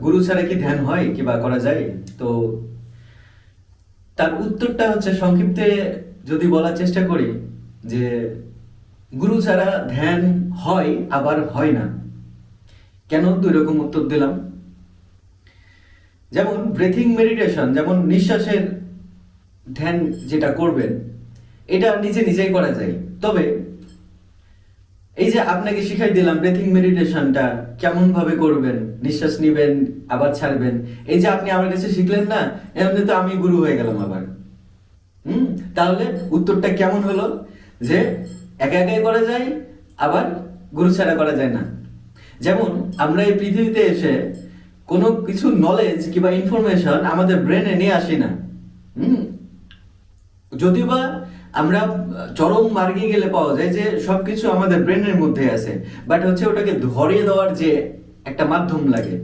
গুরু ছাড়া কি ধ্যান হয় কি বা করা যায়? তো তার উত্তরটা হচ্ছে সংক্ষিপ্তে যদি বলার চেষ্টা করি যে গুরু ছাড়া ধ্যান হয় আবার হয় না। কেন দুই রকম উত্তর দিলাম? যেমন ব্রেথিং মেডিটেশন, যেমন নিঃশ্বাসের ধ্যান যেটা করবেন এটা নিজে নিজেই করা যায়। তবে এই যে আপনাকে শিখাই দিলাম ব্রেথিং মেডিটেশনটা কেমন ভাবে করবেন, নিঃশ্বাস নিবেন আবার ছাড়বেন, এই যে আপনি আমার কাছে শিখলেন না, এমনি তো আমি গুরু হয়ে গেলাম আবার। তাহলে উত্তরটা কেমন হলো যে একা একাই করা যায় আবার গুরু ছাড়া করা যায় না। যেমন আমরা এই পৃথিবীতে এসে কোনো কিছু নলেজ কিংবা ইনফরমেশন আমাদের ব্রেনে নিয়ে আসি না। যদিও বা আমরা চরম মার্গে গেলে পাওয়া যায় যে সবকিছু আমাদের ব্রেনের মধ্যে আছে, বাট হচ্ছে ওটাকে ধরিয়ে দেওয়ার যে একটা মাধ্যম লাগে।